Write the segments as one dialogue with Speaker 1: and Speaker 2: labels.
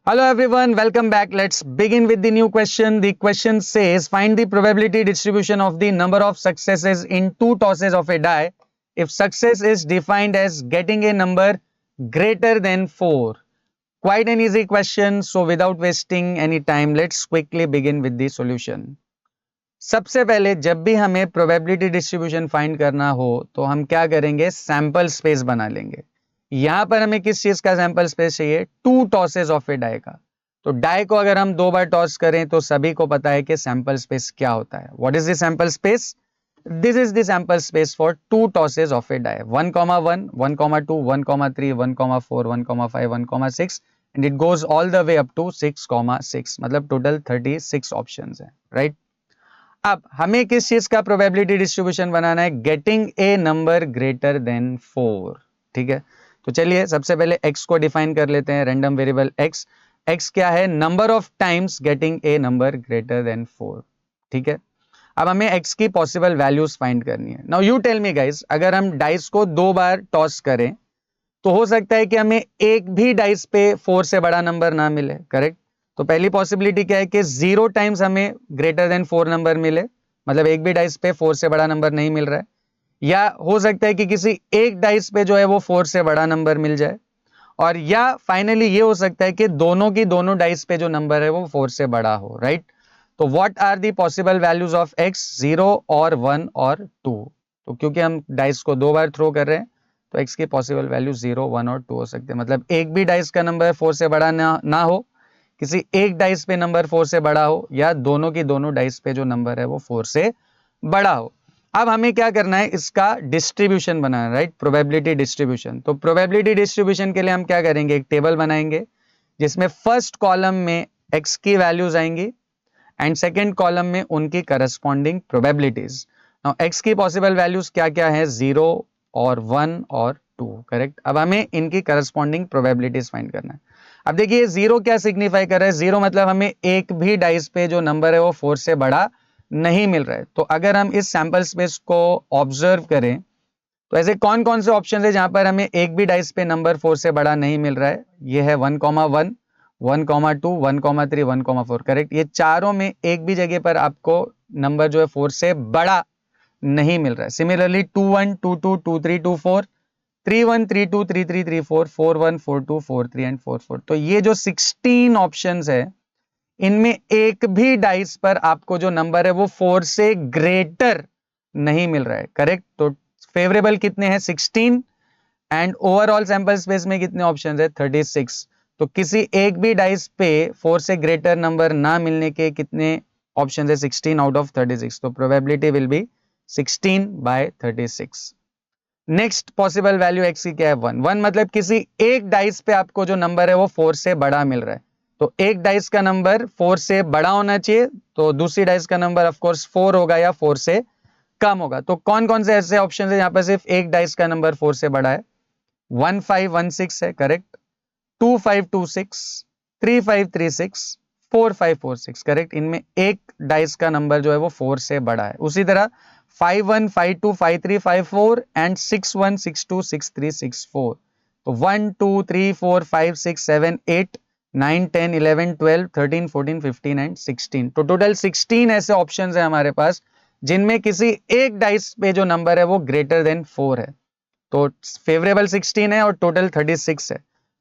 Speaker 1: Hello everyone, welcome back. Let's begin with the new question. The question says find the probability distribution of the number of successes in two tosses of a die if success is defined as getting a number greater than 4. Quite an easy question, so without wasting any time, let's quickly begin with the solution. सबसे पहले जब भी हमें probability distribution find करना हो तो हम क्या करेंगे, सैंपल स्पेस बना लेंगे। यहां पर हमें किस चीज का सैंपल स्पेस चाहिए, two tosses of a die का। तो डाई को अगर हम दो बार टॉस करें तो सभी को पता है कि सैंपल स्पेस क्या होता है। What is the sample space? This is the sample space for two tosses of a die, 1,1, 1,2, 1,3, 1,4, 1,5, 1,6 and it goes all the way up to 6,6, मतलब टोटल 36 ऑप्शंस है, राइट। अब हमें किस चीज का प्रोबेबिलिटी डिस्ट्रीब्यूशन बनाना है, getting a number greater than 4। ठीक है, तो चलिए सबसे पहले x को डिफाइन कर लेते हैं, रैंडम वेरिएबल x। x क्या है, number of times getting a number greater than 4। ठीक है, अब हमें x की पॉसिबल वैल्यूज फाइंड करनी है। Now you tell me guys, अगर हम डाइस को दो बार टॉस करें तो हो सकता है कि हमें एक भी डाइस पे 4 से बड़ा नंबर ना मिले, करेक्ट। तो पहली पॉसिबिलिटी क्या है कि 0 टाइम्स हमें ग्रेटर देन 4 नंबर मिले, मतलब एक भी डाइस पे 4 से बड़ा नंबर नहीं मिल रहा है। या हो सकता है कि किसी एक डाइस पे जो है वो 4 से बड़ा नंबर मिल जाए, और या फाइनली ये हो सकता है कि दोनों की दोनों डाइस पे जो नंबर है वो 4 से बड़ा हो, राइट। तो what are the possible values of x, 0 और 1 और 2। तो क्योंकि हम डाइस को दो बार थ्रो कर रहे हैं तो x की पॉसिबल वैल्यू 0, 1 और 2 हो सकते हैं। मतलब एक भी डाइस का नंबर 4 से बड़ा ना हो, किसी एक डाइस पे नंबर 4 से बड़ा हो, या दोनों की दोनों डाइस पे जो नंबर है वो 4 से बड़ा हो। अब हमें क्या करना है, इसका डिस्ट्रीब्यूशन बनाना, राइट, प्रोबेबिलिटी डिस्ट्रीब्यूशन। तो प्रोबेबिलिटी डिस्ट्रीब्यूशन के लिए हम क्या करेंगे, एक टेबल बनाएंगे जिसमें फर्स्ट कॉलम में x की वैल्यूज आएंगी एंड सेकेंड कॉलम में उनकी करस्पॉन्डिंग प्रोबेबिलिटीज। नाउ x की पॉसिबल वैल्यूज क्या क्या है, 0 और 1 और 2, करेक्ट। अब हमें इनकी करस्पॉन्डिंग प्रोबेबिलिटीज फाइंड करना है। अब देखिए 0 क्या सिग्निफाई कर रहा है, 0 मतलब हमें एक भी डाइस पे जो नंबर है वो 4 से बड़ा नहीं मिल रहा है। तो अगर हम इस सैंपल स्पेस को ऑब्जर्व करें तो ऐसे कौन कौन से ऑप्शन है जहां पर हमें एक भी डाइस पे नंबर 4 से बड़ा नहीं मिल रहा है। ये है 1,1, 1,2, 1,3, 1,4, करेक्ट। ये चारों में एक भी जगह पर आपको नंबर जो है 4 से बड़ा नहीं मिल रहा है। Similarly 2,1, 2,2, 2,3, 2,4, 3,1, 3,2, 3,3, 3,4, 4,1, 4,2, 4,3 and 4,4। तो ये जो 16 ऑप्शंस है इनमें एक भी डाइस पर आपको जो नंबर है वो 4 से ग्रेटर नहीं मिल रहा है, करेक्ट। तो फेवरेबल कितने हैं, 16, एंड ओवरऑल सैंपल स्पेस में कितने ऑप्शंस है, 36। तो किसी एक भी डाइस पे 4 से ग्रेटर नंबर ना मिलने के कितने ऑप्शंस है, 16 आउट ऑफ 36। तो probability will be 16/36। Next possible value x की क्या है, 1। 1 मतलब किसी एक डाइस पे आपको जो नंबर है वो 4 से बड़ा मिल रहा है। तो एक डाइस का नंबर 4 से बड़ा होना चाहिए, तो दूसरी डाइस का नंबर ऑफ कोर्स 4 होगा या 4 से कम होगा। तो कौन कौन से ऐसे ऑप्शन है जहां पर सिर्फ एक डाइस का नंबर 4 से बड़ा है, 1,5,1,6 है, करेक्ट। 2,5,2,6, 3,5,3,6, 4,5,4,6, करेक्ट। इनमें एक डाइस का नंबर जो है वो 4 से बड़ा है। उसी तरह 5,1, 5,2, 5,3, 5,4 एंड 6,1, 6,2, 6,3, 6,4। तो 1, 2, 3, 4, 5, 6, 7, 8, 9, 10, 11, 12, 13, 14, 15 एंड 16। तो टोटल 16 ऐसे ऑप्शंस है हमारे पास जिनमें किसी एक डाइस पे जो नंबर है वो ग्रेटर देन 4 है। तो फेवरेबल 16 है और टोटल 36 है।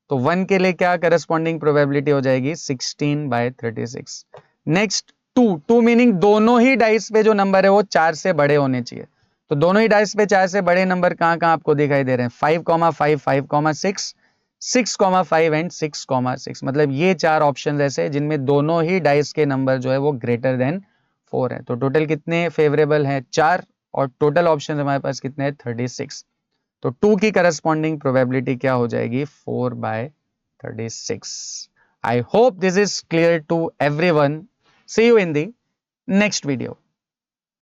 Speaker 1: तो 1 के लिए क्या करस्पॉन्डिंग प्रोबेबिलिटी हो जाएगी, 16/36। नेक्स्ट 2, 2 मीनिंग दोनों ही डाइस पे जो नंबर है वो 4 से बड़े होने चाहिए। तो दोनों ही डाइस पे 4 से बड़े नंबर कहां कहां आपको दिखाई दे रहे हैं, 5,5, 5,6, 6,5 एंड 6,6। मतलब ये चार ऑप्शन ऐसे जिनमें दोनों ही डाइस के नंबर जो है वो ग्रेटर देन 4 है। तो टोटल कितने फेवरेबल हैं, 4, और टोटल ऑप्शन हमारे पास कितने हैं, 36। तो 2 की करस्पॉन्डिंग प्रोबेबिलिटी क्या हो जाएगी, 4/36। I hope this is clear to everyone. See you in the next video.